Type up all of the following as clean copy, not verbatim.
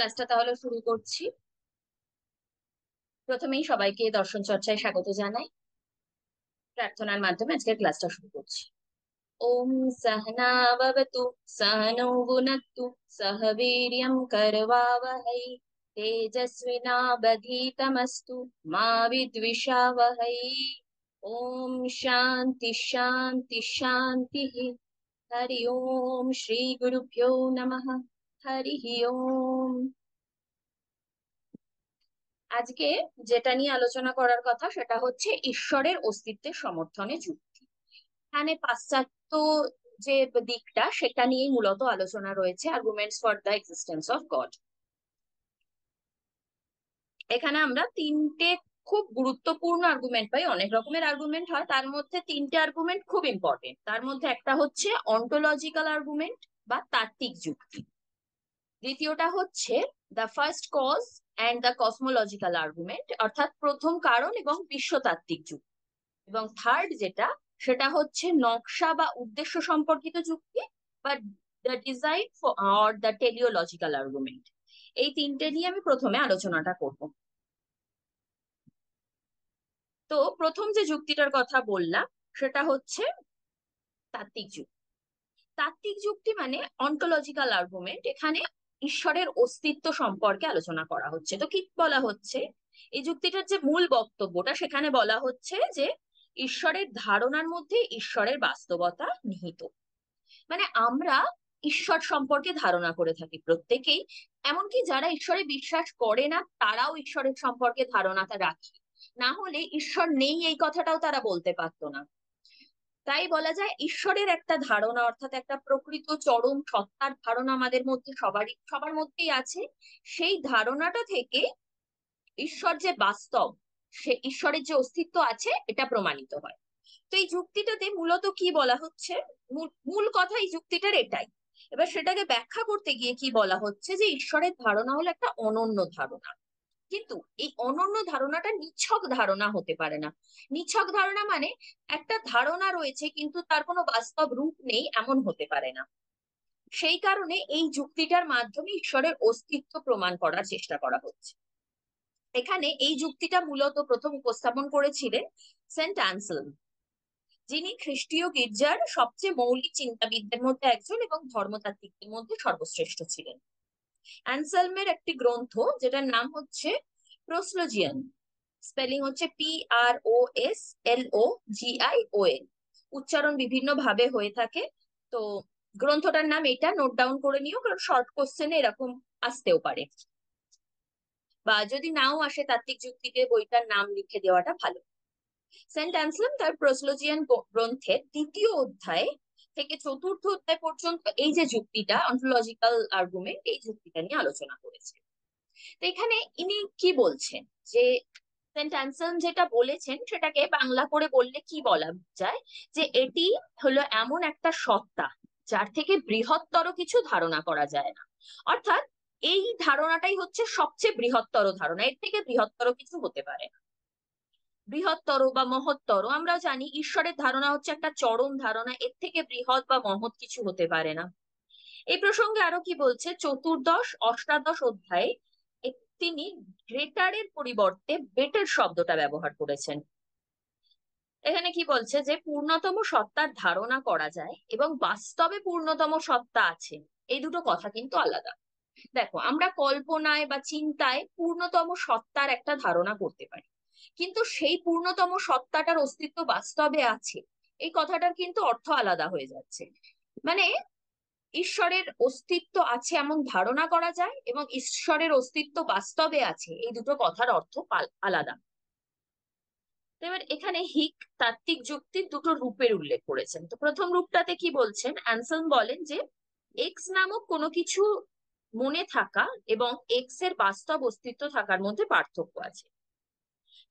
ক্লাসটা তাহলে শুরু করছি। প্রথমেই সবাইকে দর্শন চর্চায় স্বাগত জানাই। প্রার্থনার মাধ্যমে আজকের ক্লাসটা শুরু করছি। ওম সহনা ভবতু সহনৌ ভুনক্তু সহ বীর্যং করবাবহৈ তেজস্বিনাবধীতমস্তু মা বিদ্বিষাবহৈ। ওম শান্তি শান্তি শান্তি। হরি ওম শ্রী গুরুভ্যো নমঃ। হরি ওম। আজকে যেটা নিয়ে আলোচনা করার কথা সেটা হচ্ছে ঈশ্বরের অস্তিত্বের সমর্থনে যুক্তি। এখানে পাশ্চাত্য যে দিকটা সেটা নিয়েই মূলত আলোচনা রয়েছে, arguments for the existence of god. এখানে আমরা তিনটে খুব গুরুত্বপূর্ণ আর্গুমেন্ট পাই। অনেক রকমের আর্গুমেন্ট হয়, তার মধ্যে তিনটে আর্গুমেন্ট খুব ইম্পর্টেন্ট। তার মধ্যে একটা হচ্ছে অন্টোলজিক্যাল আর্গুমেন্ট বা তাত্ত্বিক যুক্তি। দ্বিতীয়টা হচ্ছে the first cause and the cosmological argument, অর্থাৎ প্রথম কারণ এবং বিশ্বতাত্ত্বিক যুক্তি। এবং থার্ড যেটা, সেটা হচ্ছে নকশা বা উদ্দেশ্য সম্পর্কিত যুক্তি বা the design or the teleological argument. এই তিনটে নিয়ে আমি প্রথমে আলোচনাটা করব। তো প্রথম যে যুক্তিটার কথা বললাম সেটা হচ্ছে তাত্ত্বিক যুক্তি। তাত্ত্বিক যুক্তি মানে অন্টোলজিক্যাল আর্গুমেন্ট। এখানে ঈশ্বরের অস্তিত্ব সম্পর্কে আলোচনা করা হচ্ছে। তো কি বলা হচ্ছে, এই যুক্তিটার যে মূল বক্তব্যটা সেখানে বলা হচ্ছে যে ঈশ্বরের ধারণার মধ্যে ঈশ্বরের বাস্তবতা নিহিত। মানে আমরা ঈশ্বর সম্পর্কে ধারণা করে থাকি প্রত্যেকেই, এমনকি যারা ঈশ্বরে বিশ্বাস করে না তারাও ঈশ্বরের সম্পর্কে ধারণাটা রাখে। না হলে ঈশ্বর নেই এই কথাটাও তারা বলতে পারতো না। তাই বলা যায় ঈশ্বরের একটা ধারণা, অর্থাৎ একটা প্রকৃত চরম সত্তার ধারণা আমাদের মধ্যে সবার মধ্যেই আছে। সেই ধারণাটা থেকে ঈশ্বর যে বাস্তব, সে ঈশ্বরের যে অস্তিত্ব আছে এটা প্রমাণিত হয়। তো এই যুক্তিটাতে মূলত কি বলা হচ্ছে, মূল কথা এই যুক্তিটার এটাই। এবার সেটাকে ব্যাখ্যা করতে গিয়ে কি বলা হচ্ছে, যে ঈশ্বরের ধারণা হলো একটা অনন্য ধারণা। কিন্তু এই অনন্য ধারণাটা নিছক ধারণা হতে পারে না। নিছক ধারণা মানে একটা ধারণা রয়েছে কিন্তু তার কোনো বাস্তব রূপ নেই, এমন হতে পারে না। সেই কারণে এই যুক্তিটার মাধ্যমে ঈশ্বরের অস্তিত্ব প্রমাণ করার চেষ্টা করা হচ্ছে। এখানে এই যুক্তিটা মূলত প্রথম উপস্থাপন করেছিলেন সেন্ট অ্যানসেলম, যিনি খ্রিস্টীয় গির্জার সবচেয়ে মৌলিক চিন্তাবিদদের মধ্যে একজন এবং ধর্মতাত্ত্বিকদের মধ্যে সর্বশ্রেষ্ঠ ছিলেন। অ্যানসেলমের একটি গ্রন্থ যেটার নাম হচ্ছে প্রোসলোজিয়ান, স্পেলিং হচ্ছে PROSLOGION, উচ্চারণ বিভিন্ন ভাবে হয়ে থাকে। তো গ্রন্থটার নাম এটা নোট ডাউন করে নিও, কারণ শর্ট কোশ্চেনে এরকম আসতেও পারে, বা যদি নাও আসে তাত্ত্বিক যুক্তিতে বইটার নাম লিখে দেওয়াটা ভালো। সেন্ট অ্যানসেলম তার প্রোসলোজিয়ান গ্রন্থের দ্বিতীয় অধ্যায় থেকে চতুর্থ অধ্যায় পর্যন্ত এই যে যুক্তিটা, অন্টোলজিক্যাল আর্গুমেন্ট, এই যুক্তিটা নিয়ে আলোচনা করেছে। তো এখানে ইনি কি বলছেন, যে সেন্ট অ্যানসেলম যেটা বলেছেন সেটাকে বাংলা করে বললে কি বলা যায়, যে এটি হলো এমন একটা সত্তা যার থেকে বৃহত্তর কিছু ধারণা করা যায় না। অর্থাৎ এই ধারণাটাই হচ্ছে সবচেয়ে বৃহত্তর ধারণা, এর থেকে বৃহত্তর কিছু হতে পারে না। বৃহত্তর বা মহত্তর, আমরা জানি ঈশ্বরের ধারণা হচ্ছে একটা চরম ধারণা, এর থেকে বৃহৎ বা মহৎ কিছু হতে পারে না। এই প্রসঙ্গে আরো কি বলছে, চতুর্দশ অষ্টাদশ অধ্যায়ে তিনি গ্রেটারের পরিবর্তে বেটার শব্দটা ব্যবহার করেছেন। এখানে কি বলছে, যে পূর্ণতম সত্তার ধারণা করা যায় এবং বাস্তবে পূর্ণতম সত্তা আছে, এই দুটো কথা কিন্তু আলাদা। দেখো, আমরা কল্পনায় বা চিন্তায় পূর্ণতম সত্তার একটা ধারণা করতে পারি, কিন্তু সেই পূর্ণতম সত্তাটার অস্তিত্ব বাস্তবে আছে, এই কথাটার কিন্তু অর্থ আলাদা হয়ে যাচ্ছে। মানে ঈশ্বরের অস্তিত্ব আছে এমন ধারণা করা যায় এবং ঈশ্বরের অস্তিত্ব বাস্তবে আছে, এই দুটো কথার অর্থ আলাদা। তো এবার এখানে হিক তাত্ত্বিক যুক্তির দুটো রূপের উল্লেখ করেছেন। তো প্রথম রূপটাতে কি বলছেন, অ্যানসেলম বলেন যে এক্স নামক কোনো কিছু মনে থাকা এবং এক্স এর বাস্তব অস্তিত্ব থাকার মধ্যে পার্থক্য আছে।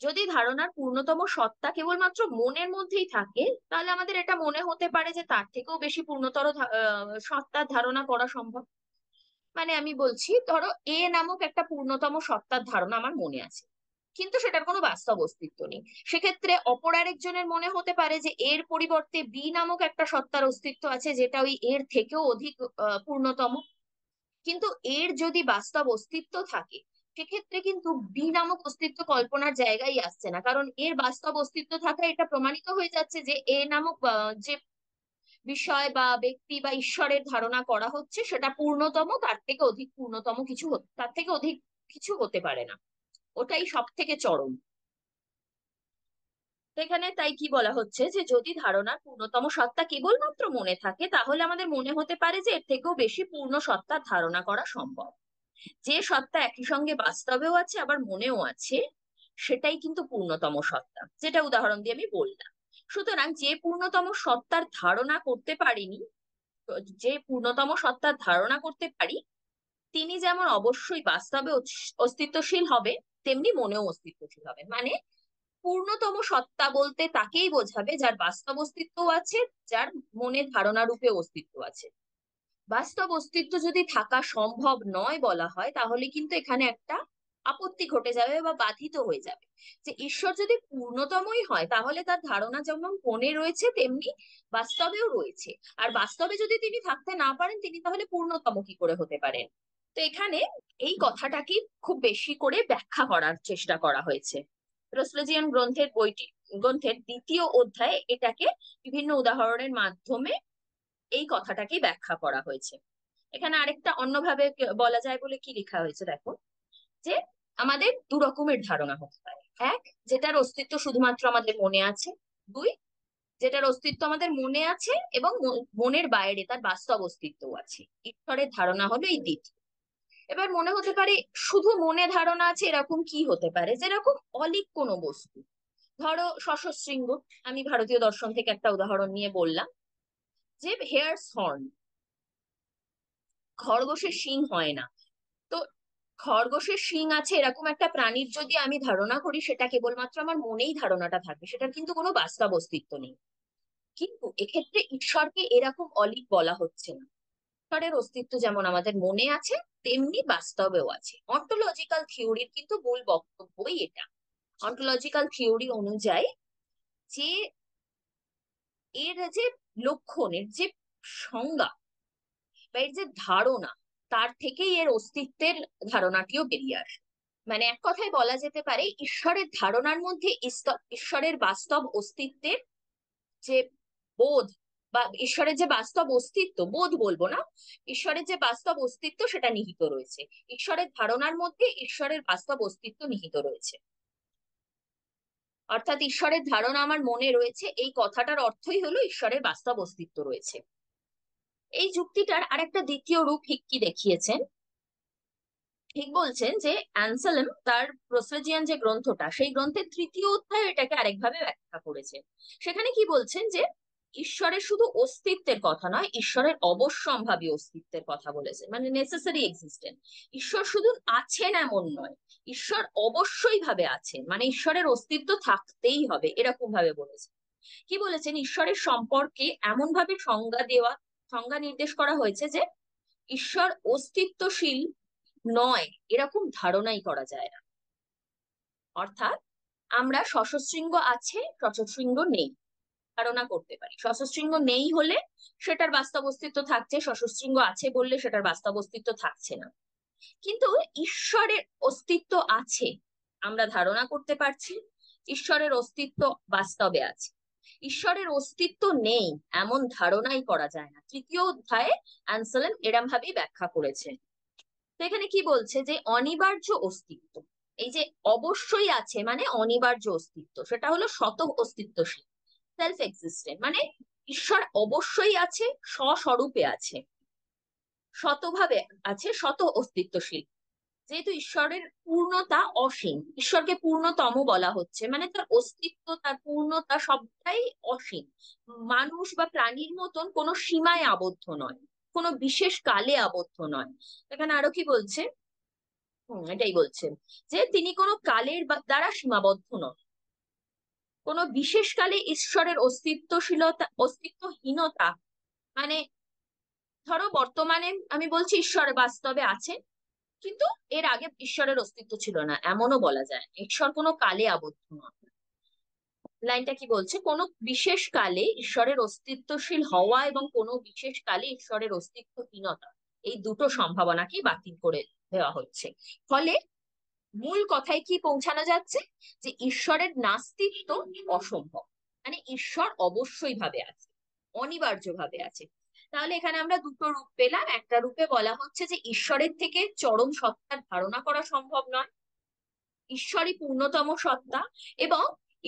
যদি ধারণার পূর্ণতম সত্তা কেবলমাত্র মনের মধ্যেই থাকে, তাহলে আমাদের এটা মনে হতে পারে যে তার থেকেও বেশি পূর্ণতর সত্তার ধারণা করা সম্ভব। মানে আমি বলছি, ধরো এ নামক একটা পূর্ণতম সত্তার ধারণা আমার মনে আছে, কিন্তু সেটার কোনো বাস্তব অস্তিত্ব নেই। সেক্ষেত্রে অপর আরেকজনের মনে হতে পারে যে এর পরিবর্তে বি নামক একটা সত্তার অস্তিত্ব আছে, যেটা ওই এর থেকেও অধিক পূর্ণতম। কিন্তু এর যদি বাস্তব অস্তিত্ব থাকে, সেক্ষেত্রে কিন্তু বি নামক অস্তিত্ব কল্পনার জায়গায় আসছে না, কারণ এর বাস্তব অস্তিত্ব থাকা এটা প্রমাণিত হয়ে যাচ্ছে যে এ নামক যে বিষয় বা ব্যক্তি বা ঈশ্বরের ধারণা করা হচ্ছে সেটা পূর্ণতম, তার থেকে অধিক পূর্ণতম কিছু তার থেকে অধিক কিছু হতে পারে না, ওটাই সব থেকে চরম। তো এখানে তাই কি বলা হচ্ছে যে যদি ধারণার পূর্ণতম সত্তা কেবলমাত্র মনে থাকে, তাহলে আমাদের মনে হতে পারে যে এর থেকেও বেশি পূর্ণ সত্তার ধারণা করা সম্ভব। যে সত্তা একই সঙ্গে বাস্তবেও আছে আবার মনেও আছে, সেটাই কিন্তু পূর্ণতম সত্তা, যেটা উদাহরণ দিয়ে আমি বললাম। সুতরাং যে পূর্ণতম সত্তার ধারণা করতে পারিনি, যে পূর্ণতম সত্তার ধারণা করতে পারি, তিনি যেমন অবশ্যই বাস্তবে অস্তিত্বশীল হবে, তেমনি মনেও অস্তিত্বশীল হবে। মানে পূর্ণতম সত্তা বলতে তাকেই বোঝাবে যার বাস্তব অস্তিত্ব আছে, যার মনে ধারণা রূপে অস্তিত্ব আছে। বাস্তব অস্তিত্ব যদি থাকা সম্ভব নয় বলা হয়, তাহলে কিন্তু এখানে একটা আপত্তি ঘটে যাবে বা বাধিত হয়ে যাবে, যে ঈশ্বর যদি পূর্ণতমই হয় তাহলে তার ধারণা যেমন মনে রয়েছে তেমনি বাস্তবেও রয়েছে, আর বাস্তবে যদি তিনি থাকতে না পারেন, তিনি তাহলে পূর্ণতম কি করে হতে পারেন? তো এখানে এই কথাটাকে খুব বেশি করে ব্যাখ্যা করার চেষ্টা করা হয়েছে। রসলেজিয়ান গ্রন্থের দ্বিতীয় অধ্যায়ে এটাকে বিভিন্ন উদাহরণের মাধ্যমে এই কথাটাকে ব্যাখ্যা করা হয়েছে। এখানে আরেকটা অন্যভাবে বলা যায় বলে কি লেখা হয়েছে দেখো, যে আমাদের দু রকমের ধারণা হতে পারে। এক, যেটার অস্তিত্ব শুধুমাত্র আমাদের মনে আছে। দুই, যেটার অস্তিত্ব আমাদের মনে আছে এবং মনের বাইরে তার বাস্তব অস্তিত্ব আছে। ঈশ্বরের ধারণা হলো এই দ্বিতীয়। এবার মনে হতে পারে শুধু মনে ধারণা আছে, এরকম কি হতে পারে? যেরকম অলিক কোনো বস্তু, ধরো শস্যশৃঙ্গ, আমি ভারতীয় দর্শন থেকে একটা উদাহরণ নিয়ে বললাম, যে হেয়ার্স হর্ন, খরগোশের শিং হয় না। তো খরগোশের শিং আছে এরকম একটা প্রাণীর যদি আমি ধারণা করি, সেটা কেবলমাত্র আমার মনেই ধারণাটা থাকবে, সেটার কিন্তু কোনো বাস্তব অস্তিত্ব নেই। কিন্তু এক্ষেত্রে ঈশ্বরকে এরকম অলীক বলা হচ্ছে না। ঈশ্বরের অস্তিত্ব যেমন আমাদের মনে আছে, তেমনি বাস্তবেও আছে। অন্টোলজিক্যাল থিওরির কিন্তু মূল বক্তব্যই এটা। অন্টোলজিক্যাল থিওরি অনুযায়ী যে এর যে লক্ষণ, এর যে সংজ্ঞা বা এর যে ধারণা, তার থেকেই এর অস্তিত্বের ধারণাটিও বেরিয়ে আসে। মানে এক কথায় বলা যেতে পারে, ঈশ্বরের ধারণার মধ্যে ঈশ্বরের বাস্তব অস্তিত্বের যে বোধ, বা ঈশ্বরের যে বাস্তব অস্তিত্ব, বোধ বলবো না, ঈশ্বরের যে বাস্তব অস্তিত্ব সেটা নিহিত রয়েছে। ঈশ্বরের ধারণার মধ্যে ঈশ্বরের বাস্তব অস্তিত্ব নিহিত রয়েছে। অর্থাৎ ঈশ্বরের ধারণা আমার মনে রয়েছে, এই কথাটার অর্থই হলো ঈশ্বরের বাস্তব অস্তিত্ব রয়েছে। এই যুক্তিটার আরেকটা দ্বিতীয় রূপ হিক্কি দেখিয়েছেন। ঠিক বলছেন যে অ্যানসেলম তার প্রোসেজিয়ান যে গ্রন্থটা, সেই গ্রন্থের তৃতীয় অধ্যায়ে এটাকে আরেকভাবে ব্যাখ্যা করেছে। সেখানে কি বলছেন, যে ঈশ্বরের শুধু অস্তিত্বের কথা নয়, ঈশ্বরের অবশ্যম্ভাবী অস্তিত্বের কথা বলেছেন, মানে নেসেসারি এক্সিস্টেন্স। ঈশ্বর শুধু আছেন এমন নয়, ঈশ্বর অবশ্যই ভাবে আছেন, মানে ঈশ্বরের অস্তিত্ব থাকতেই হবে, এরকম ভাবে বলেছেন। কি বলেছেন, ঈশ্বরের সম্পর্কে এমন ভাবে সংজ্ঞা নির্দেশ করা হয়েছে যে ঈশ্বর অস্তিত্বশীল নয় এরকম ধারণাই করা যায় না। অর্থাৎ আমরা শস্যশৃঙ্গ আছে, শস্যশৃঙ্গ নেই ধারণা করতে পারি। শস্যশৃঙ্গ নেই হলে সেটার বাস্তব অস্তিত্ব থাকছে, শস্যশৃঙ্গ আছে বললে সেটার বাস্তব অস্তিত্ব থাকছে না। কিন্তু ঈশ্বরের অস্তিত্ব আছে আমরা ধারণা করতে পারছি, ঈশ্বরের অস্তিত্ব বাস্তবে আছে। ঈশ্বরের অস্তিত্ব নেই এমন ধারণাই করা যায় না। তৃতীয় অধ্যায়ে অ্যানসেলম এরম ভাবেই ব্যাখ্যা করেছেন। তো এখানে কি বলছে, যে অনিবার্য অস্তিত্ব, এই যে অবশ্যই আছে মানে অনিবার্য অস্তিত্ব, সেটা হলো শত অস্তিত্বশীল, সেলফ এক্সিস্টেন্ট। মানে ঈশ্বর অবশ্যই আছে, স্বস্বরূপে আছে, শতভাবে আছে, শত অস্তিত্বশীল। যেহেতু ঈশ্বরের পূর্ণতা অসীম, ঈশ্বরকে পূর্ণতম বলা হচ্ছে, মানে তার অস্তিত্ব, তার পূর্ণতা সবটাই অসীম। মানুষ বা প্রাণীর মতন কোনো সীমায় আবদ্ধ নয়, কোনো বিশেষ কালে আবদ্ধ নয়। এখানে আরো কি বলছে, এটাই বলছেন, যে তিনি কোনো কালের দ্বারা সীমাবদ্ধ নন। কোনো বিশেষ কালে ঈশ্বরের অস্তিত্বহীনতা, মানে ধরো বর্তমানে আমি বলছি ঈশ্বর বাস্তবে আছে, কিন্তু এর আগে ঈশ্বরের অস্তিত্ব ছিল না, এমনও বলা যায় না। ঈশ্বর কোনো কালে আবদ্ধ নন। লাইনটা কি বলছে, কোনো বিশেষ কালে ঈশ্বরের অস্তিত্বশীল হওয়া এবং কোনো বিশেষ কালে ঈশ্বরের অস্তিত্বহীনতা, এই দুটো সম্ভাবনাকেই বাতিল করে দেওয়া হচ্ছে। ফলে মূল কথায় কি পৌঁছানো যাচ্ছে, যে ঈশ্বরের নাস্তিত্ব অসম্ভব, মানে ঈশ্বর অবশ্যই ভাবে আছে, অনিবার্য ভাবে আছে। তাহলে এখানে আমরা দুটো রূপ পেলাম। একটা রূপে বলা হচ্ছে যে ঈশ্বরের থেকে চরম সত্তার ধারণা করা সম্ভব নয়, ঈশ্বরই পূর্ণতম সত্তা, এবং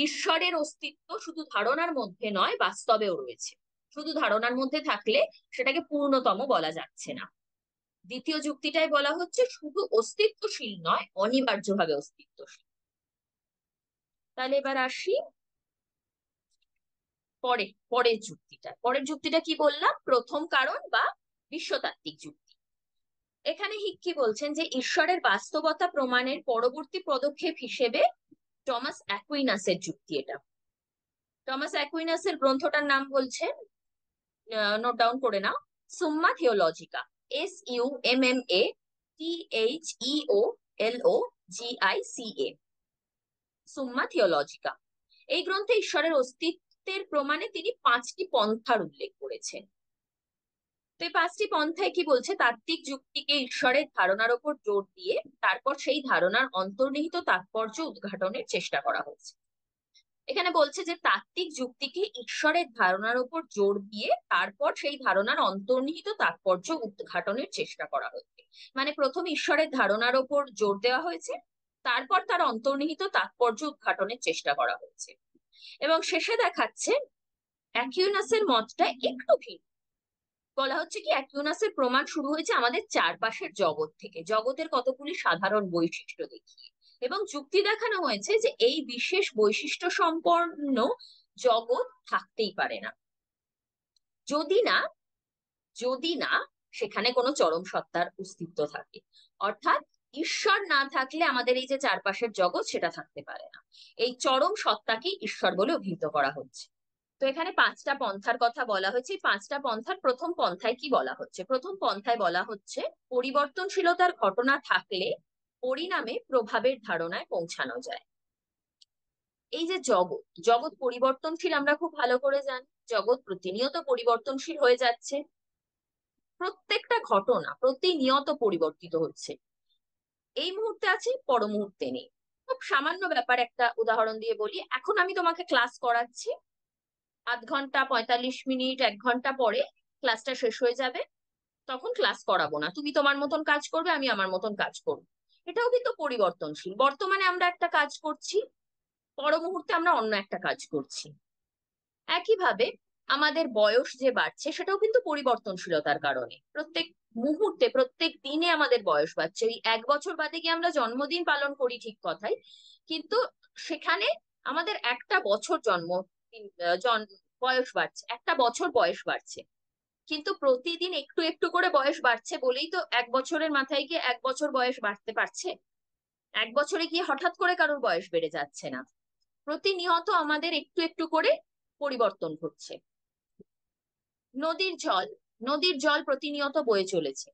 ঈশ্বরের অস্তিত্ব শুধু ধারণার মধ্যে নয়, বাস্তবেও রয়েছে। শুধু ধারণার মধ্যে থাকলে সেটাকে পূর্ণতম বলা যাচ্ছে না। দ্বিতীয় যুক্তিটাই বলা হচ্ছে শুধু অস্তিত্বশীল নয়, অনিবার্যভাবে অস্তিত্বশীল। তাহলে এবার আসি পরের যুক্তিটা কি বললাম, প্রথম কারণ বা বিশ্বতাত্ত্বিক যুক্তি। এখানে হিক্কি বলছেন যে ঈশ্বরের বাস্তবতা প্রমাণের পরবর্তী পদক্ষেপ হিসেবে টমাস অ্যাকুইনাসের যুক্তি এটা। টমাস অ্যাকুইনাসের গ্রন্থটার নাম বলছেন, নোট ডাউন করে নাও, সুম্মা থিওলজিকা, SUMMATHEOLOGICA, সুম্মা থিওলজিকা। এই গ্রন্থে ঈশ্বরের অস্তিত্বের প্রমাণে তিনি 5টি পন্থার উল্লেখ করেছেন। তো এই 5টি পন্থায় কি বলছে, তাত্ত্বিক যুক্তিকে ঈশ্বরের ধারণার উপর জোর দিয়ে তারপর সেই ধারণার অন্তর্নিহিত তাৎপর্য উদ্ঘাটনের চেষ্টা করা হয়েছে। এখানে বলছে যে তাত্ত্বিক যুক্তিকে ঈশ্বরের ধারণার উপর জোর দিয়ে তারপর সেই ধারণার অন্তর্নিহিত তাৎপর্য উদ্ঘাটনের চেষ্টা করা হয়েছে। মানে প্রথম ঈশ্বরের ধারণার উপর জোর দেওয়া হয়েছে, তারপর তার অন্তর্নিহিত তাৎপর্য উদ্ঘাটনের চেষ্টা করা হয়েছে, এবং শেষে দেখাচ্ছে অ্যাকুইনাসের মতটা একটু ভিন্ন। বলা হচ্ছে কি, অ্যাকুইনাসের প্রমাণ শুরু হয়েছে আমাদের চারপাশের জগৎ থেকে, জগতের কতগুলি সাধারণ বৈশিষ্ট্য দেখিয়ে, এবং যুক্তি দেখানো হয়েছে যে এই বিশেষ বৈশিষ্ট্য সম্পন্ন জগৎ থাকতেই পারে না যদি না যদি না সেখানে কোনো চরম সত্তার অস্তিত্ব থাকে। অর্থাৎ ঈশ্বর না থাকলে আমাদের এই যে চারপাশের জগৎ সেটা থাকতে পারে না। এই চরম সত্তাকে ঈশ্বর বলে অভিহিত করা হচ্ছে। তো এখানে 5টা পন্থার কথা বলা হয়েছে। এই 5টা পন্থার প্রথম পন্থায় কি বলা হচ্ছে, প্রথম পন্থায় বলা হচ্ছে পরিবর্তনশীলতার ঘটনা থাকলে পরিণামে প্রভাবের ধারণায় পৌঁছানো যায়। এই যে জগৎ জগৎ পরিবর্তনশীল, আমরা খুব ভালো করে জানি জগৎ প্রতিনিয়ত পরিবর্তনশীল হয়ে যাচ্ছে, প্রত্যেকটা ঘটনা প্রতিনিয়ত পরিবর্তিত হচ্ছে, এই মুহূর্তে আছে পর মুহূর্তে নেই। খুব সামান্য ব্যাপার একটা উদাহরণ দিয়ে বলি, এখন আমি তোমাকে ক্লাস করাচ্ছি, আধ ঘন্টা 45 মিনিট 1 ঘন্টা পরে ক্লাসটা শেষ হয়ে যাবে, তখন ক্লাস করাবো না, তুমি তোমার মতন কাজ করবে, আমি আমার মতন কাজ করবো। এটাও কিন্তু পরিবর্তনশীল, বর্তমানে আমরা একটা কাজ করছি, পর মুহূর্তে আমরা অন্য একটা কাজ করছি। একইভাবে আমাদের বয়স যে বাড়ছে সেটাও কিন্তু পরিবর্তনশীলতার কারণে, প্রত্যেক মুহূর্তে প্রত্যেক দিনে আমাদের বয়স বাড়ছে। ওই 1 বছর বাদে গিয়ে আমরা জন্মদিন পালন করি ঠিক কথাই, কিন্তু সেখানে আমাদের একটা বছর বয়স বাড়ছে, একটা বছর বয়স বাড়ছে, কিন্তু প্রতিদিন একটু একটু করে বয়স বাড়ছে বলেই তো 1 বছরের মাথায় গিয়ে 1 বছর বয়স বাড়তে পারছে। 1 বছরে গিয়ে হঠাৎ করে কারোর বয়স বেড়ে যাচ্ছে না, প্রতিনিয়ত আমাদের একটু একটু করে পরিবর্তন ঘটছে। নদীর জল নদীর জল প্রতিনিয়ত বয়ে চলেছে,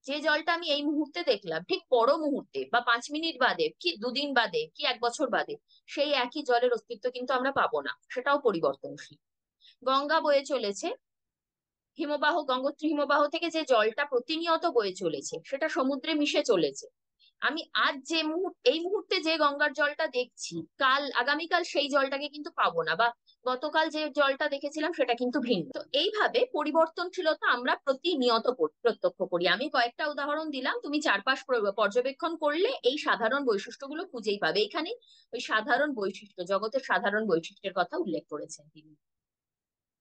যে জলটা আমি এই মুহূর্তে দেখলাম ঠিক পর মুহূর্তে বা 5 মিনিট বাদে কি 2 দিন বাদে কি 1 বছর বাদে সেই একই জলের অস্তিত্ব কিন্তু আমরা পাবো না, সেটাও পরিবর্তনশীল। গঙ্গা বয়ে চলেছে, গঙ্গোত্রী হিমবাহ থেকে যে জলটা প্রতিনিয়ত বয়ে চলেছে সেটা সমুদ্রে মিশে চলেছে। আমি আজ এই মুহূর্তে যে গঙ্গার জলটা দেখছি, আগামীকাল সেই জলটাকে কিন্তু পাবো না, বা গতকাল যে জলটা দেখেছিলাম সেটা কিন্তু ভিন্ন। তো এইভাবে পরিবর্তনশীলতা আমরা প্রতিনিয়ত প্রত্যক্ষ করি। আমি কয়েকটা উদাহরণ দিলাম, তুমি চারপাশ পর্যবেক্ষণ করলে এই সাধারণ বৈশিষ্ট্যগুলো খুঁজেই পাবে। এখানে ওই সাধারণ বৈশিষ্ট্য, জগতের সাধারণ বৈশিষ্ট্যের কথা উল্লেখ করেছেন তিনি।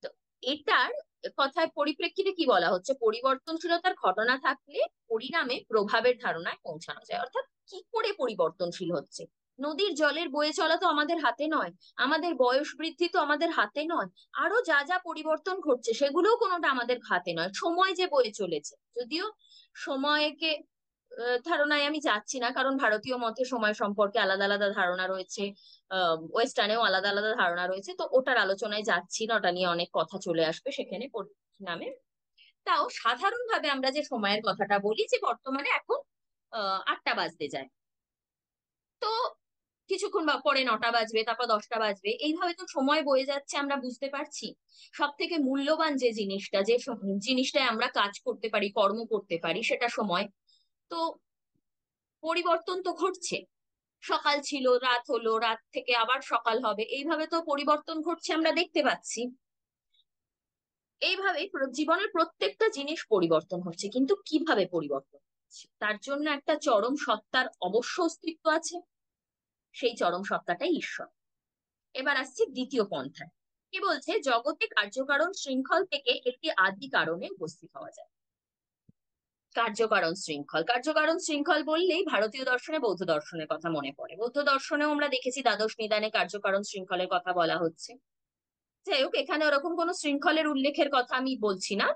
তো এটার কথায় পরিপ্রেক্ষিতে কি বলা হচ্ছে, পরিবর্তনশীলতার ঘটনা থাকলে পরিণামে প্রভাবের ধারণায় পৌঁছানো যায়। অর্থাৎ কি করে পরিবর্তনশীল হচ্ছে, নদীর জলের বয়ে চলা তো আমাদের হাতে নয়, আমাদের বয়স বৃদ্ধি তো আমাদের হাতে নয়, আরো যা যা পরিবর্তন ঘটছে সেগুলোও কোনোটা আমাদের হাতে নয়। সময় যে বয়ে চলেছে, যদিও সময়কে ধারণায় আমি যাচ্ছি না, কারণ ভারতীয় মতে সময় সম্পর্কে আলাদা আলাদা ধারণা রয়েছে, ওয়েস্টার্নেও আলাদা আলাদা ধারণা রয়েছে, তো ওটার আলোচনায় যাচ্ছি না, ওটা নিয়ে অনেক কথা চলে আসবে সেখানে নামে। তাও সাধারণভাবে আমরা যে সময়ের কথাটা বলি, যে বর্তমানে এখন 8টা বাজতে যায়, তো কিছুক্ষণ পরে 9টা বাজবে, তারপর 10টা বাজবে, এইভাবে তো সময় বয়ে যাচ্ছে, আমরা বুঝতে পারছি। সব থেকে মূল্যবান যে জিনিসটা, যে জিনিসটায় আমরা কাজ করতে পারি, কর্ম করতে পারি, সেটা সময়। তো পরিবর্তন তো ঘটছে। সকাল ছিল, রাত হলো, রাত থেকে আবার সকাল হবে, এইভাবে তো পরিবর্তন ঘটছে, আমরা দেখতে পাচ্ছি। এইভাবে জীবনের প্রত্যেকটা জিনিস পরিবর্তন হচ্ছে, কিন্তু কিভাবে পরিবর্তন হচ্ছে তার জন্য একটা চরম সত্তার অবশ্য অস্তিত্ব আছে। সেই চরম সত্তাটাই ঈশ্বর। এবার আসছে দ্বিতীয় পন্থায়। কি বলছে? জগতে কার্যকারণ শৃঙ্খল থেকে একটি আদি কারণে উপস্থিত হওয়া যায়। কার্যকারণ শৃঙ্খল, কার্যকারণ শৃঙ্খল বললেই ভারতীয় দর্শনে বৌদ্ধ দর্শনের কথা মনে পড়ে। বৌদ্ধ দর্শনেও আমরা দেখেছি দ্বাদশ নিদানে কার্যকারণ শৃঙ্খলের কথা বলা হচ্ছে। যাই হোক, এখানে ওরকম কোনো শৃঙ্খলের উল্লেখের কথা আমি বলছি না,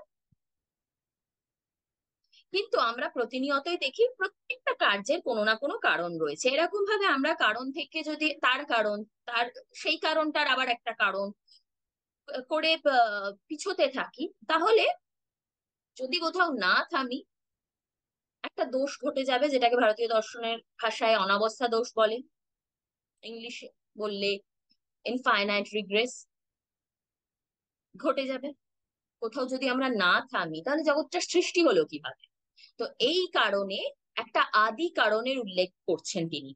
কিন্তু আমরা প্রতিনিয়তই দেখি প্রত্যেকটা কার্যের কোনো না কোনো কারণ রয়েছে। এরকম ভাবে আমরা কারণ থেকে যদি তার কারণ, তার সেই কারণটার আবার একটা কারণ করে পিছোতে থাকি, তাহলে যদি কোথাও না থামি, একটা দোষ ঘটে যাবে, যেটাকে ভারতীয় দর্শনের ভাষায় অনাবস্থা দোষ বলে, ইংলিশে বললে ইনফাইনাইট রিগ্রেস, ঘটে যাবে। কোথাও যদি আমরা না থামি, তাহলে জগৎটা সৃষ্টি হলো কিভাবে? তো এই কারণে একটা আদি কারণের উল্লেখ করছেন তিনি।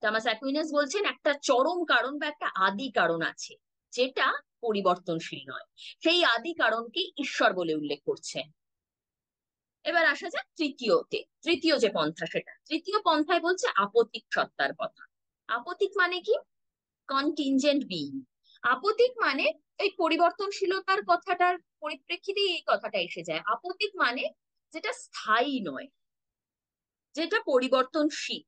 টমাস অ্যাকুইনাস বলছেন একটা চরম কারণ বা একটা আদি কারণ আছে, যেটা পরিবর্তনশীল নয়। সেই আদি কারণকে ঈশ্বর বলে উল্লেখ করছেন। এবার আসা যাক তৃতীয়তে। তৃতীয় যে পন্থা, সেটা তৃতীয় পন্থায় বলছে আপতিক সত্তার কথা। আপতিক মানে কি? Contingent being. আপতিক মানে এই পরিবর্তনশীলতার কথাটার পরিপ্রেক্ষিতেই এই কথাটা এসে যায়। আপতিক মানে যেটা স্থায়ী নয়, যেটা পরিবর্তনশীল।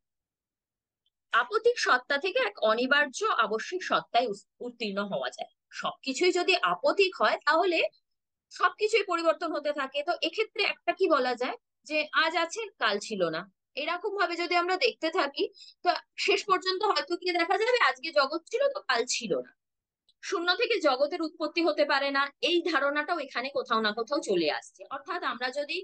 আপতিক সত্তা থেকে এক অনিবার্য আবশ্যিক সত্তায় উত্তীর্ণ হওয়া যায়। সবকিছুই যদি আপতিক হয়, তাহলে সবকিছুই পরিবর্তন হতে থাকে। তো এক্ষেত্রে একটা কি বলা যায়, যে আজ আছে কাল ছিল না, এরকম ভাবে যদি আমরা দেখতে থাকি, তো শেষ পর্যন্ত হয়তো গিয়ে দেখা যাবে আজকে জগৎ ছিল তো কাল ছিল না। শূন্য থেকে জগতের উৎপত্তি হতে পারে না, এই ধারণাটাও এখানে কোথাও না কোথাও চলে আসছে। অর্থাৎ আমরা যদি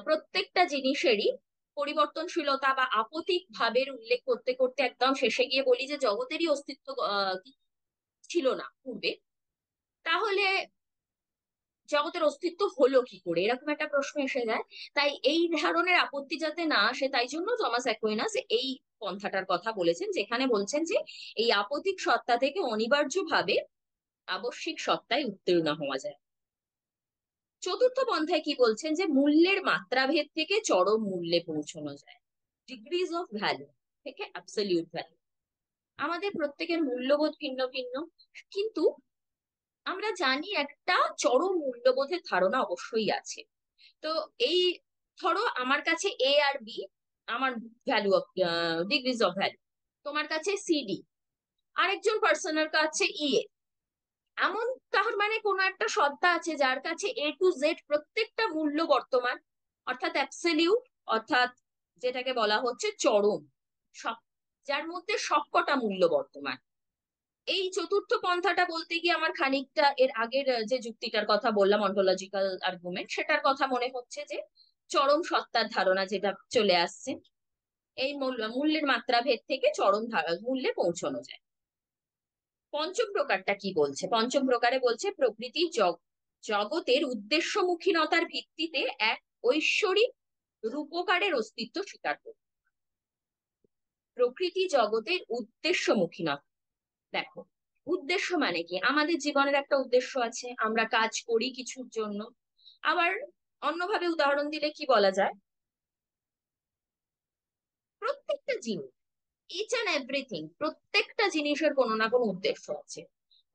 প্রত্যেকটা জিনিসেরই পরিবর্তনশীলতা বা আপতিক ভাবের উল্লেখ করতে করতে একদম শেষে গিয়ে বলি যে জগতেরই অস্তিত্ব ছিল না পূর্বে, তাহলে জগতের অস্তিত্ব হলো কি করে, এরকম একটা প্রশ্ন এসে যায়। তাই এই ধরনের আপত্তি যাতে না আসে, তাই জন্য টমাস অ্যাকুইনাস এই পন্থাটার কথা বলেছেন, যেখানে বলছেন যে এই আপতিক সত্তা থেকে অনিবার্যভাবে আবশ্যিক সত্তায় উত্তীর্ণ হওয়া যায়। চতুর্থ পন্থায় কি বলছেন? যে মূল্যের মাত্রাভেদ থেকে চরম মূল্যে পৌঁছানো যায়, ডিগ্রিজ অফ ভ্যালু থেকে অ্যাবসলিউট ভ্যালু। আমাদের প্রত্যেকের মূল্যবোধ ভিন্ন ভিন্ন, কিন্তু আমরা জানি একটা চরম মূল্যবোধের ধারণা অবশ্যই আছে। তো এই ধরো আমার কাছে এ আর বি, আমার value of degrees of value, তোমার কাছে সিডি, আরেকজন পার্সনের কাছে ইএ। এমন তার মানে কোনো একটা সত্তা আছে যার কাছে এ টু জেড প্রত্যেকটা মূল্য বর্তমান, অর্থাৎ অ্যাবসলিউট, অর্থাৎ যেটাকে বলা হচ্ছে চরম, সব, যার মধ্যে সবকটা মূল্য বর্তমান। এই চতুর্থ পন্থাটা বলতে গিয়ে আমার খানিকটা এর আগের যে যুক্তিটার কথা বললাম, অন্টোলজিক্যাল আর্গুমেন্ট, সেটার কথা মনে হচ্ছে, যে চরম সত্তার ধারণা যেটা চলে আসছে, এই মূল্যের মাত্রাভেদ থেকে চরম মূল্যে পৌঁছানো যায়। পঞ্চম প্রকারটা কি বলছে? পঞ্চম প্রকারে বলছে প্রকৃতি জগতের উদ্দেশ্যমুখীনতার ভিত্তিতে এক ঐশ্বরিক রূপকারের অস্তিত্ব স্বীকার করবে। প্রকৃতি জগতের উদ্দেশ্যমুখীনতা। দেখো, উদ্দেশ্য মানে কি? আমাদের জীবনের একটা উদ্দেশ্য আছে, আমরা কাজ করি কিছুর জন্য। আবার অন্যভাবে উদাহরণ দিলে কি বলা যায়, প্রত্যেকটা জিনিস, ইচ অ্যান্ড এভরিথিং, প্রত্যেকটা জিনিসের কোনো না কোনো উদ্দেশ্য আছে।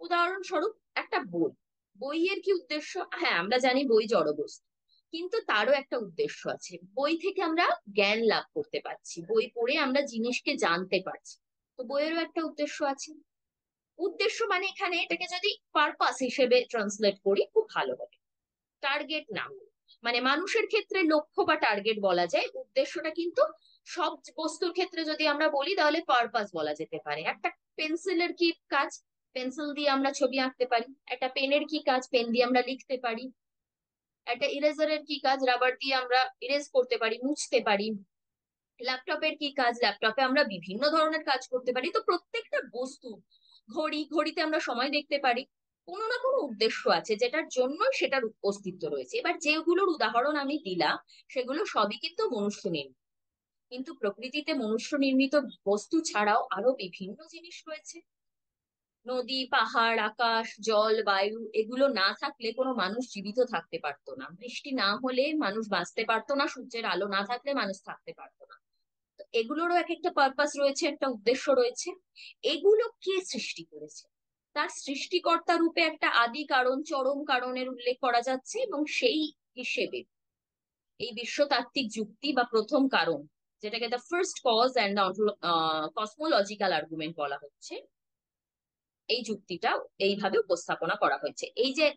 উদাহরণস্বরূপ একটা বই, বইয়ের কি উদ্দেশ্য? হ্যাঁ, আমরা জানি বই জড়বস্তু, কিন্তু তারও একটা উদ্দেশ্য আছে। বই থেকে আমরা জ্ঞান লাভ করতে পারছি, বই পড়ে আমরা জিনিসকে জানতে পারছি, তো বইয়েরও একটা উদ্দেশ্য আছে। উদ্দেশ্য মানে এখানে এটাকে যদি পারপাস হিসেবে ট্রান্সলেট করি খুব ভালো হবে, টার্গেট না। মানে মানুষের ক্ষেত্রে লক্ষ্য বা টার্গেট বলা যায়, উদ্দেশ্যটা কিন্তু সব বস্তুর ক্ষেত্রে যদি আমরা বলি তাহলে পারপাস বলা যেতে পারে। একটা পেন্সিলের কি কাজ? পেন্সিল দিয়ে আমরা ছবি আঁকতে পারি। একটা পেনের কি কাজ? পেন দিয়ে আমরা লিখতে পারি। একটা ইরেজারের কি কাজ? রাবার দিয়ে আমরা ইরেজ করতে পারি, মুছতে পারি। ল্যাপটপের কি কাজ? ল্যাপটপে আমরা বিভিন্ন ধরনের কাজ করতে পারি। তো প্রত্যেকটা বস্তু, ঘড়িতে আমরা সময় দেখতে পারি, কোনো না কোনো উদ্দেশ্য আছে যেটার জন্য সেটার অস্তিত্ব রয়েছে। এবার যেগুলোর উদাহরণ আমি দিলাম সেগুলো সবই কিন্তু মনুষ্য নির্মিত। কিন্তু প্রকৃতিতে মনুষ্য নির্মিত বস্তু ছাড়াও আরো বিভিন্ন জিনিস রয়েছে। নদী, পাহাড়, আকাশ, জল, বায়ু, এগুলো না থাকলে কোনো মানুষ জীবিত থাকতে পারতো না। বৃষ্টি না হলে মানুষ বাঁচতে পারতো না, সূর্যের আলো না থাকলে মানুষ থাকতে পারতো না। তো এগুলোরও এক একটা পারপাস রয়েছে, একটা উদ্দেশ্য রয়েছে। এগুলো কে সৃষ্টি করেছে? তার সৃষ্টিকর্তা রূপে একটা আদি কারণ, চরম কারণের উল্লেখ করা যাচ্ছে, এবং সেই হিসেবে এই বিশ্বতাত্ত্বিক যুক্তি বা প্রথম কারণ, যেটাকে the first cause and cosmological argument বলা হচ্ছে, এই যুক্তিটা এইভাবে উপস্থাপনা করা হয়েছে। এই যে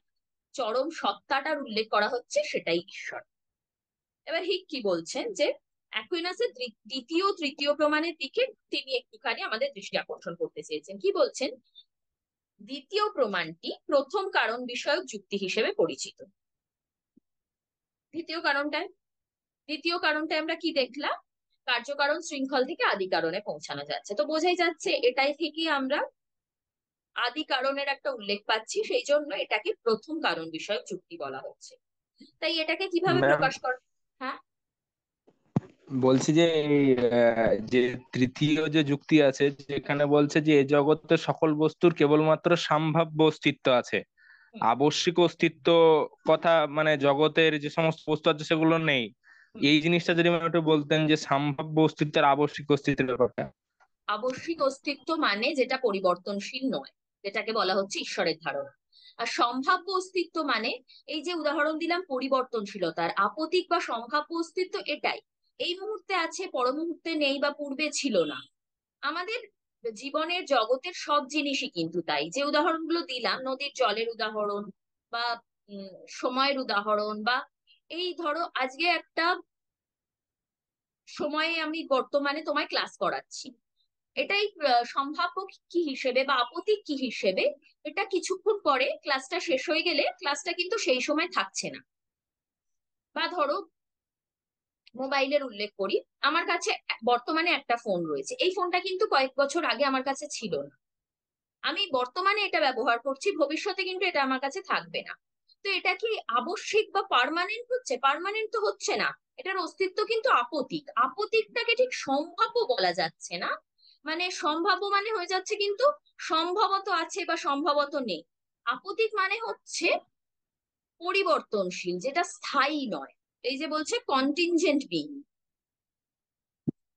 চরম সত্তাটার উল্লেখ করা হচ্ছে সেটাই ঈশ্বর। এবার হিক কি বলছেন, যে অ্যাকুইনাসের দ্বিতীয় তৃতীয় প্রমাণের দিকে তিনি একটুখানি আমাদের দৃষ্টি আকর্ষণ করতে চেয়েছেন। কি বলছেন? দ্বিতীয় প্রমাণটি প্রথম কারণ বিষয়ক যুক্তি হিসেবে পরিচিত। দ্বিতীয় কারণটায় দ্বিতীয় কারণটায় আমরা কি দেখলাম? কার্যকারণ শৃঙ্খল থেকে আদি কারণে পৌঁছানো যাচ্ছে। তো বোঝাই যাচ্ছে এটাই থেকে আমরা আদি কারণের একটা উল্লেখ পাচ্ছি, সেই জন্য এটাকে প্রথম কারণ বিষয়ক যুক্তি বলা হচ্ছে। তাই এটাকে কিভাবে ম্যাম, প্রকাশ কর? হ্যাঁ। বলছি যে এই যে তৃতীয় যে যুক্তি আছে, যেখানে বলছে যে এই জগতের সকল বস্তুর কেবলমাত্র সম্ভাব্য অস্তিত্ব আছে, হুম। আবশ্যিক অস্তিত্ব কথা মানে জগতের যে সমস্ত বস্তু আছে সেগুলো নেই। হুম। এই জিনিসটা যদি মানে একটু বলতেন যে সম্ভাব্য অস্তিত্বের আবশ্যিক অস্তিত্বের ব্যাপারটা। আবশ্যিক অস্তিত্ব মানে যেটা পরিবর্তনশীল নয়, যেটাকে বলা হচ্ছে ঈশ্বরের ধারণা। আর সম্ভাব্য অস্তিত্ব মানে, এই যে উদাহরণ দিলাম পরিবর্তনশীলতার, আপতিক বা সম্ভাব্য অস্তিত্ব এটাই, এই মুহূর্তে আছে পর মুহূর্তে নেই বা পূর্বে ছিল না। আমাদের জীবনের জগতের সব জিনিসই কিন্তু তাই। যে উদাহরণগুলো দিলাম, নদীর জলের উদাহরণ, বা উম, সময়ের উদাহরণ, বা এই ধরো আজকে একটা সময়ে আমি বর্তমানে তোমায় ক্লাস করাচ্ছি, এটাই সম্ভাব্য কি হিসেবে বা আপতিক কি হিসেবে, এটা কিছুক্ষণ পরে ক্লাসটা শেষ হয়ে গেলে ক্লাসটা কিন্তু সেই সময় থাকছে না। বা ধরো মোবাইলের উল্লেখ করি, আমার কাছে বর্তমানে একটা ফোন রয়েছে, এই ফোনটা কিন্তু কয়েক বছর আগে আমার কাছে ছিল না। আমি বর্তমানে এটা ব্যবহার করছি, ভবিষ্যতে কিন্তু এটা আমার কাছে থাকবে না। তো এটা কি আবশ্যিক বা পার্মানেন্ট হচ্ছে? পার্মানেন্ট তো হচ্ছে না। এটার অস্তিত্ব কিন্তু আপতিক। আপতিকটাকে ঠিক সম্ভাব্য বলা যাচ্ছে না। মানে সম্ভাব্য মানে হয়ে যাচ্ছে কিন্তু সম্ভবত আছে বা সম্ভবত নেই। আপতিক মানে হচ্ছে পরিবর্তনশীল, যেটা স্থায়ী নয়। এই যে বলছে কন্টিনজেন্ট বিং,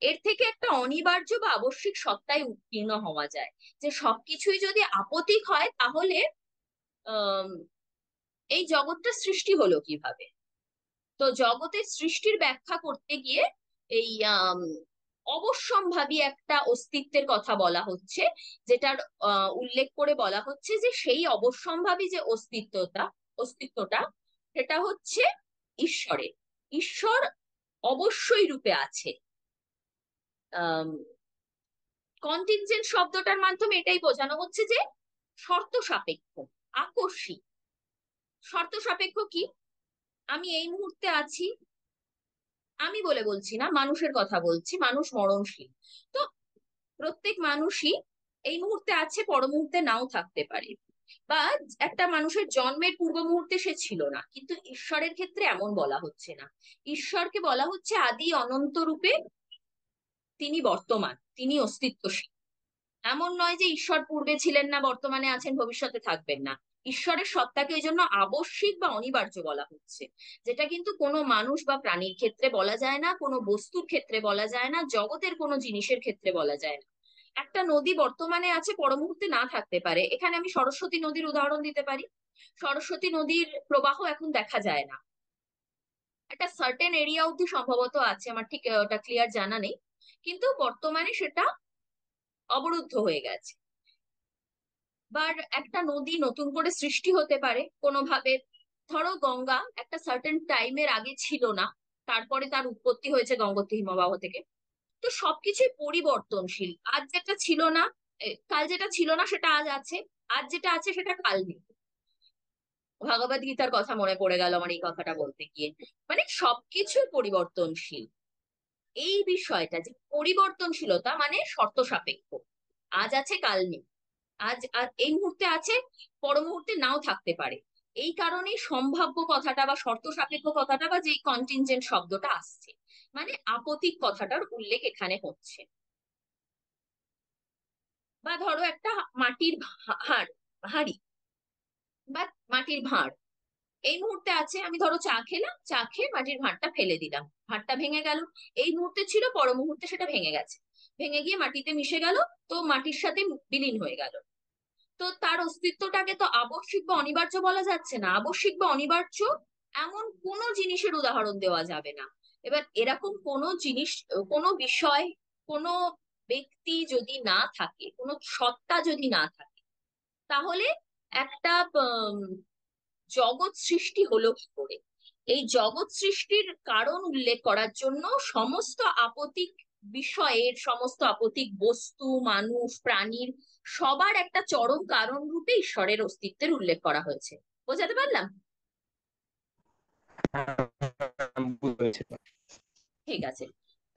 এর থেকে একটা অনিবার্য বা আবশ্যিক সত্তায় উত্তীর্ণ হওয়া যায়। যে সবকিছুই যদি আপতিক হয় তাহলে আহ এই জগৎটা সৃষ্টি হলো কিভাবে? তো জগতের সৃষ্টির ব্যাখ্যা করতে গিয়ে এই অবশ্যম্ভাবী একটা অস্তিত্বের কথা বলা হচ্ছে, যেটার উল্লেখ করে বলা হচ্ছে যে সেই অবশ্যম্ভাবী যে অস্তিত্বটা সেটা হচ্ছে ঈশ্বরের। ঈশ্বর অবশ্যই রূপে আছে। কন্টিনজেন্ট শব্দটার মাধ্যমে এটাই বোঝানো হচ্ছে যে শর্ত সাপেক্ষ, আকস্মিক। শর্ত সাপেক্ষ কি? আমি এই মুহূর্তে আছি, আমি বলে বলছি না, মানুষের কথা বলছি, মানুষ মরণশীল। তো প্রত্যেক মানুষই এই মুহূর্তে আছে, পর মুহূর্তে নাও থাকতে পারে। বা একটা মানুষের জন্মের পূর্ব মুহূর্তে সে ছিল না, কিন্তু ঈশ্বরের ক্ষেত্রে এমন বলা হচ্ছে না। ঈশ্বরকে বলা হচ্ছে আদি অনন্ত রূপে তিনি বর্তমান, তিনি অস্তিত্বশীল। এমন নয় যে ঈশ্বর পূর্বে ছিলেন না, বর্তমানে আছেন, ভবিষ্যতে থাকবেন না। ঈশ্বরের সত্তাকে ওই জন্য আবশ্যিক বা অনিবার্য বলা হচ্ছে, যেটা কিন্তু কোনো মানুষ বা প্রাণীর ক্ষেত্রে বলা যায় না, কোনো বস্তুর ক্ষেত্রে বলা যায় না, জগতের কোনো জিনিসের ক্ষেত্রে বলা যায় না। একটা নদী বর্তমানে আছে, পর মুহূর্তে না থাকতে পারে। এখানে আমি সরস্বতী নদীর উদাহরণ দিতে পারি। সরস্বতী নদীর প্রবাহ এখন দেখা যায় না, একটা সার্টেন এরিয়া অব্দি সম্ভবত আছে, আমার ঠিক ওটা ক্লিয়ার জানা নেই, কিন্তু বর্তমানে সেটা অবরুদ্ধ হয়ে গেছে। বা একটা নদী নতুন করে সৃষ্টি হতে পারে কোনোভাবে। ধরো গঙ্গা একটা সার্টেন টাইমের আগে ছিল না, তারপরে তার উৎপত্তি হয়েছে গঙ্গোত্রী হিমবাহ থেকে। তো সবকিছুই পরিবর্তনশীল। আজ যেটা ছিল না, কাল যেটা ছিল না সেটা আজ আছে, আজ যেটা আছে সেটা কাল নেই। ভগবদ গীতার কথা মনে পড়ে গেল আমার এই কথাটা বলতে গিয়ে। মানে সবকিছুই পরিবর্তনশীল। এই বিষয়টা যে পরিবর্তনশীলতা মানে শর্ত সাপেক্ষ, আজ আছে কাল নেই, আজ এই মুহূর্তে আছে, পর মুহূর্তে নাও থাকতে পারে। এই কারণেই সম্ভাব্য কথাটা বা শর্ত সাপেক্ষ কথাটা বা যে কন্টিনজেন্ট শব্দটা আসছে, মানে আপতিক কথাটার উল্লেখ এখানে হচ্ছে। বা ধরো একটা মাটির হাঁড়ি বা মাটির ভাঁড় এই মুহূর্তে আছে, আমি ধরো চা খেলাম, চা খেয়ে মাটির ভাঁড়টা ফেলে দিলাম, ভাঁড়টা ভেঙে গেল। এই মুহূর্তে ছিল, পর মুহূর্তে সেটা ভেঙে গেছে, ভেঙে গিয়ে মাটিতে মিশে গেল, তো মাটির সাথে বিলীন হয়ে গেল। তো তার অস্তিত্বটাকে তো আবশ্যিক বা অনিবার্য বলা যাচ্ছে না। আবশ্যিক বা অনিবার্য এমন কোনো জিনিসের উদাহরণ দেওয়া যাবে না। এবার এরকম কোনো জিনিস, কোনো বিষয়, কোনো ব্যক্তি যদি না থাকে, কোনো সত্তা যদি না থাকে, তাহলে একটা জগৎ সৃষ্টি হলো কি করে? এই জগৎ সৃষ্টির কারণ উল্লেখ করার জন্য সমস্ত আপতিক বিষয়ের, সমস্ত আপতিক বস্তু, মানুষ, প্রাণীর সবার একটা চরম কারণ রূপে ঈশ্বরের অস্তিত্বের উল্লেখ করা হয়েছে। বোঝাতে পারলাম? বুঝতে পেরেছি। ঠিক আছে,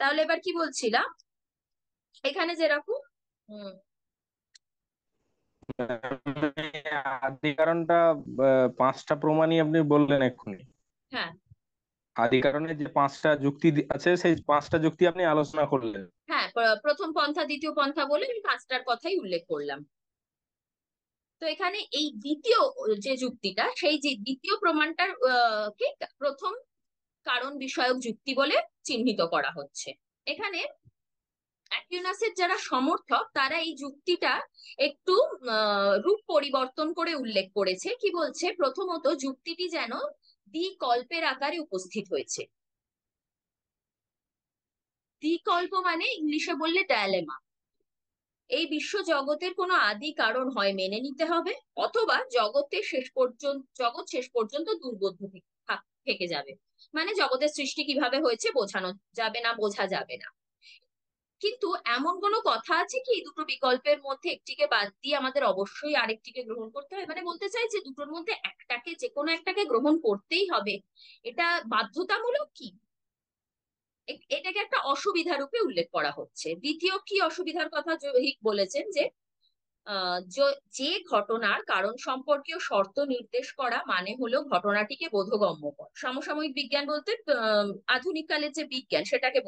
তাহলে এবার কি বলছিলাম, এখানে যেরকম মানে আদি কারণটা, পাঁচটা প্রমাণই আপনি বললেন এক্ষুনি। হ্যাঁ, আদি কারণে যে পাঁচটা যুক্তি আছে, সেই পাঁচটা যুক্তি আপনি আলোচনা করলেন। হ্যাঁ, প্রথম পন্থা দ্বিতীয় পন্থা বলে আমি পাঁচটার কথাই উল্লেখ করলাম। তো এখানে এই দ্বিতীয় যে যুক্তিটা, সেই যে দ্বিতীয় প্রমাণটার কে প্রথম কারণ বিষয়ক যুক্তি বলে চিহ্নিত করা হচ্ছে। এখানে অ্যাকুইনাসের যারা সমর্থক তারা এই যুক্তিটা একটু রূপ পরিবর্তন করে উল্লেখ করেছে। কি বলছে, প্রথমত যুক্তিটি যেন দ্বিকল্পের আকারে উপস্থিত হয়েছে। দ্বিকল্প মানে ইংলিশে বললে ডায়ালেমা। এই বিশ্ব জগতের কোনো আদি কারণ হয় মেনে নিতে হবে, অথবা জগৎ শেষ পর্যন্ত দুর্বোধ্য থেকে যাবে। মানে জগতের সৃষ্টি কিভাবে হয়েছে বোঝানো যাবে না, বোঝা যাবে না। কিন্তু এমন কোনো কথা আছে কি এই দুটো বিকল্পের মধ্যে একটিকে বাদ দিয়ে আমাদের অবশ্যই আরেকটিকে গ্রহণ করতে হবে? মানে বলতে চাই যে দুটোর মধ্যে একটাকে, যে কোনো একটাকে গ্রহণ করতেই হবে, এটা বাধ্যতামূলক কি? এটাকে একটা অসুবিধা রূপে উল্লেখ করা হচ্ছে। দ্বিতীয় কি অসুবিধার কথা হিক বলেছেন যে যে ঘটনার কারণ সম্পর্কীয় শর্ত নির্দেশ করা মানে হলো ঘটনাটিকে বোধগম্য করা। সমসাময়িক বিজ্ঞান বলতে আধুনিক কালের যে বিজ্ঞান সেটাকে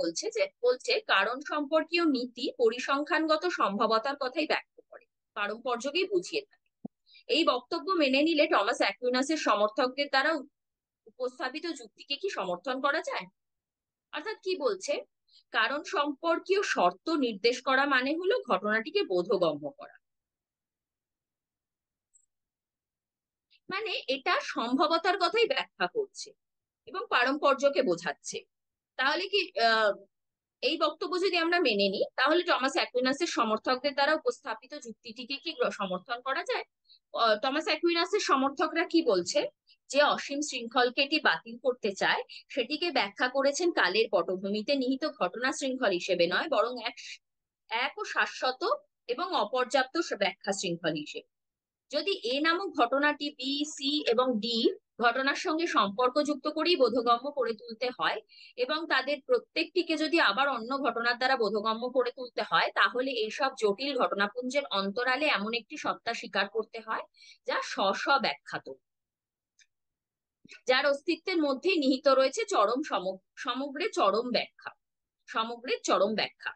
বলছে কারণ সম্পর্কীয় নীতি পরিসংখ্যানগত সম্ভাবতার কথাই ব্যক্ত করে, পারম্পর্যকেই বুঝিয়ে থাকে। এই বক্তব্য মেনে নিলে টমাস অ্যাকুইনাসের সমর্থকদের দ্বারা উপস্থাপিত যুক্তিকে কি সমর্থন করা যায়? অর্থাৎ কি বলছে, কারণ সম্পর্কীয় শর্ত নির্দেশ করা মানে হলো ঘটনাটিকে বোধগম্য করা, মানে এটা সম্ভবতার কথাই ব্যাখ্যা করছে এবং পারম্পর্যকে বোঝাচ্ছে। তাহলে কি এই বক্তব্য যদি আমরা মেনে নিই, তাহলে টমাস অ্যাকুইনাসের সমর্থকদের দ্বারা উপস্থাপিত যুক্তিটিকে কি সমর্থন করা যায়? টমাস অ্যাকুইনাসের সমর্থকরা কি বলছে, যে অসীম শৃঙ্খলকে এটি বাতিল করতে চায়, সেটিকে ব্যাখ্যা করেছেন কালের পটভূমিতে নিহিত ঘটনা শৃঙ্খল হিসেবে নয়, বরং এক এক ও শাশ্বত এবং অপর্যাপ্ত ব্যাখ্যা শৃঙ্খল হিসেবে। যদি এ নামক ঘটনাটি বি, সি এবং ডি ঘটনার সঙ্গে সম্পর্কযুক্ত করেই বোধগম্য করে তুলতে হয়, এবং তাদের প্রত্যেকটিকে যদি আবার অন্য ঘটনার দ্বারা বোধগম্য করে তুলতে হয়, তাহলে এইসব জটিল ঘটনাপুঞ্জের অন্তরালে এমন একটি সত্তা স্বীকার করতে হয় যা স্ব ব্যাখ্যাত, যার অস্তিত্বের মধ্যেই নিহিত রয়েছে সমগ্রের চরম ব্যাখ্যা। সমগ্রের চরম ব্যাখ্যা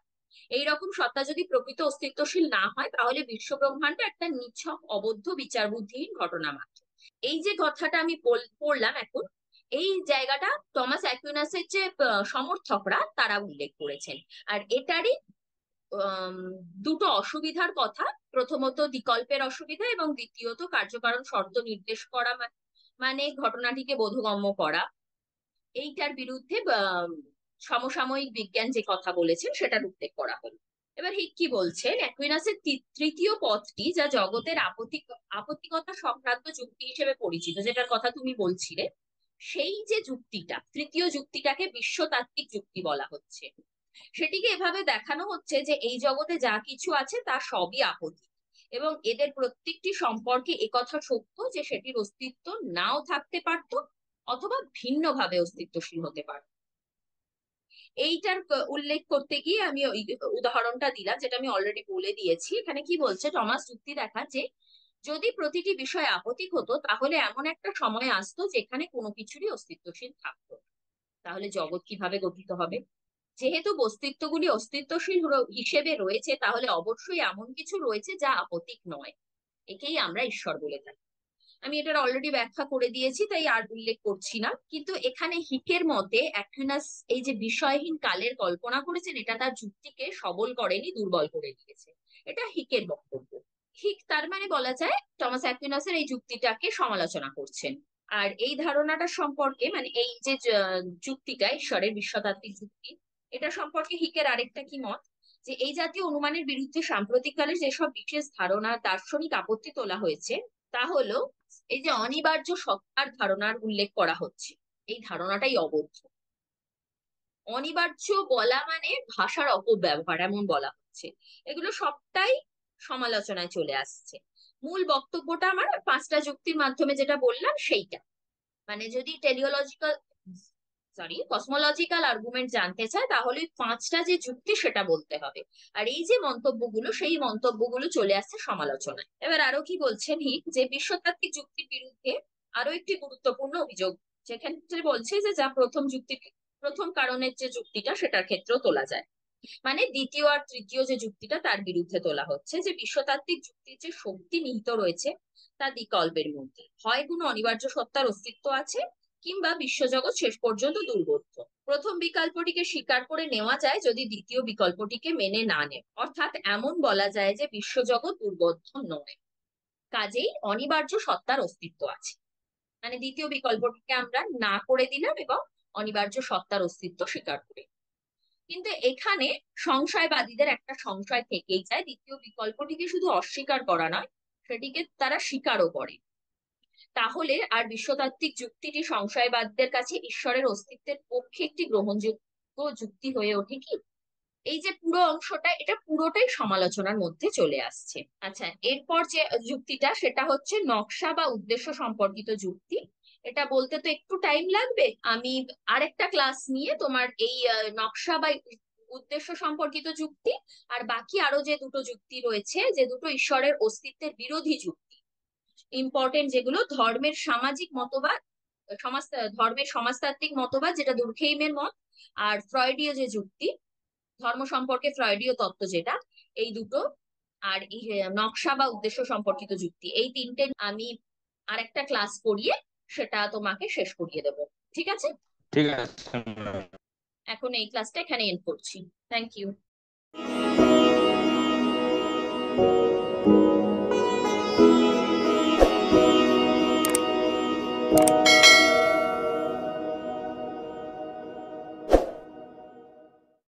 এইরকম সত্তা যদি প্রকৃত অস্তিত্বশীল না হয়, তাহলে বিশ্ব ব্রহ্মাণ্ড একটা নিছক অবদ্ধ বিচার বুদ্ধিহীন ঘটনা মাত্র। এই যে কথাটা আমি পড়লাম এখন, এই জায়গাটা টমাস অ্যাকুইনাসের যে সমর্থকরা তারা উল্লেখ করেছেন। আর এটারই আম, দুটো অসুবিধার কথা, প্রথমত বিকল্পের অসুবিধা এবং দ্বিতীয়ত কার্যকারণ শর্ত নির্দেশ করা, মানে ঘটনাটিকে বোধগম্য করা। এইটার বিরুদ্ধে সমসাময়িক বিজ্ঞান যে কথা বলেছেন সেটার উল্লেখ করা হলো। এবার হিক কি বলছেন, অ্যাকুইনাসের তৃতীয় পথটি যা জগতের আপত্তিকতা সংক্রান্ত যুক্তি হিসেবে পরিচিত, যেটার কথা তুমি বলছিলে, সেই যে যুক্তিটা, তৃতীয় যুক্তিটাকে বিশ্বতাত্ত্বিক যুক্তি বলা হচ্ছে। সেটিকে এভাবে দেখানো হচ্ছে যে এই জগতে যা কিছু আছে তা সবই আপত্তি, এবং এদের প্রত্যেকটি সম্পর্কে একথা সত্য যে সেটির অস্তিত্ব নাও থাকতে পারত, অথবা ভিন্নভাবে অস্তিত্বশীল হতে পারত। এইটার উল্লেখ করতে গিয়ে আমি ওই উদাহরণটা দিলাম, যেটা আমি অলরেডি বলে দিয়েছি। এখানে কি বলছে, টমাস যুক্তি দেখা যে যদি প্রতিটি বিষয় আপতিক হতো তাহলে এমন একটা সময় আসতো যেখানে কোনো কিছুরই অস্তিত্বশীল থাকতো না। তাহলে জগৎ কিভাবে গঠিত হবে? যেহেতু বস্তিত্বগুলি অস্তিত্বশীল হিসেবে রয়েছে, তাহলে অবশ্যই এমন কিছু রয়েছে যা আপতিক নয়। একেই আমরা ঈশ্বর বলে থাকি। আমি এটার অলরেডি ব্যাখ্যা করে দিয়েছি, তাই আর উল্লেখ করছি না। কিন্তু এখানে হিকের মতে অ্যাকুইনাস এই যে বিষয়হীন কালের কল্পনা করেছেন, এটা তার যুক্তিকে সবল করেনি, দুর্বল করে দিয়েছে। এটা হিকের বক্তব্য। হিক তার মানে বলা যায় টমাস অ্যাকুইনাসের এই যুক্তিটাকে সমালোচনা করছেন। আর এই ধারণাটা সম্পর্কে, মানে এই যে যুক্তিটা ঈশ্বরের বিশ্বতাত্ত্বিক যুক্তি, এটা সম্পর্কে হিকের আরেকটা কি মত, যে এই জাতীয় অনুমানের বিরুদ্ধে সাম্প্রতিককালে যেসব বিশেষ ধারণা দার্শনিক আপত্তি তোলা হয়েছে তা হলো এই যে অনিবার্য সত্তার ধারণার উল্লেখ করা হচ্ছে, এই ধারণাটাই অবৈধ। অনিবার্য বলা মানে ভাষার অপব্যবহার এমন বলা হচ্ছে। এগুলো সবটাই সমালোচনায় চলে আসছে। মূল বক্তব্যটা আমার পাঁচটা যুক্তির মাধ্যমে যেটা বললাম সেইটা। মানে যদি টেলিওলজিক্যাল কসমোলজিক্যাল আর্গুমেন্ট জানতে চায় তাহলে ওই পাঁচটা যে যুক্তি সেটা বলতে হবে। আর এই যে মন্তব্যগুলো, সেই মন্তব্যগুলো চলে আসছে সমালোচনায়। এবার আরো কি বলছেন হিক, যে বিশ্বতাত্ত্বিক যুক্তির বিরুদ্ধে আরো একটি গুরুত্বপূর্ণ অভিযোগ, যেখানে বলছে যে যা প্রথম যুক্তি, প্রথম কারণের যে যুক্তিটা সেটার ক্ষেত্রেও তোলা যায়। মানে দ্বিতীয় আর তৃতীয় যে যুক্তিটা তার বিরুদ্ধে তোলা হচ্ছে, যে বিশ্বতাত্ত্বিক যুক্তির যে শক্তি নিহিত রয়েছে তা বিকল্পের মধ্যে, হয় কোনো অনিবার্য সত্তার অস্তিত্ব আছে কিংবা বিশ্বজগৎ শেষ পর্যন্ত দুর্বোধ্য। প্রথম বিকল্পটিকে স্বীকার করে নেওয়া যায় যদি দ্বিতীয় বিকল্পটিকে মেনে না নেয়, অর্থাৎ এমন বলা যায় যে বিশ্বজগৎ দুর্বোধ্য নয়, কাজেই অনিবার্য সত্তার অস্তিত্ব আছে। মানে দ্বিতীয় বিকল্পটিকে আমরা না করে দিলাম এবং অনিবার্য সত্তার অস্তিত্ব স্বীকার করি। কিন্তু এখানে সংশয়বাদীদের একটা সংশয় থেকেই যায়, দ্বিতীয় বিকল্পটিকে শুধু অস্বীকার করা নয়, সেটিকে তারা স্বীকারও করে। তাহলে আর বিশ্বতাত্ত্বিক যুক্তিটি সংশয়বাদীদের কাছে ঈশ্বরের অস্তিত্বের পক্ষে একটি গ্রহণযোগ্য যুক্তি হয়ে ওঠে কি? এই যে পুরো অংশটা, এটা পুরোটাই সমালোচনার মধ্যে চলে আসছে। আচ্ছা, এরপর যে যুক্তিটা সেটা হচ্ছে নকশা বা উদ্দেশ্য সম্পর্কিত যুক্তি। এটা বলতে তো একটু টাইম লাগবে, আমি আরেকটা ক্লাস নিয়ে তোমার এই নকশা বা উদ্দেশ্য সম্পর্কিত যুক্তি আর বাকি আরো যে দুটো যুক্তি রয়েছে, যে দুটো ঈশ্বরের অস্তিত্বের বিরোধী যুক্তি ইম্পর্টেন্ট, যেগুলো ধর্মের সামাজিক মতবাদ, সমাজ ধর্মের সমাজতাত্ত্বিক মতবাদ যেটা দুর্খেইমের মত, আর ফ্রয়েডীয় যে যুক্তি, ধর্ম সম্পর্কে ফ্রয়েডীয় তত্ত্ব যেটা, এই দুটো, আর এই নকশা বা উদ্দেশ্য সম্পর্কিত যুক্তি, এই তিনটে আমি আরেকটা ক্লাস করিয়ে সেটা তোমাকে শেষ করিয়ে দেবো। ঠিক আছে? ঠিক আছে। এখন এই ক্লাসটা এখানে এন্ড করছি। Thank you.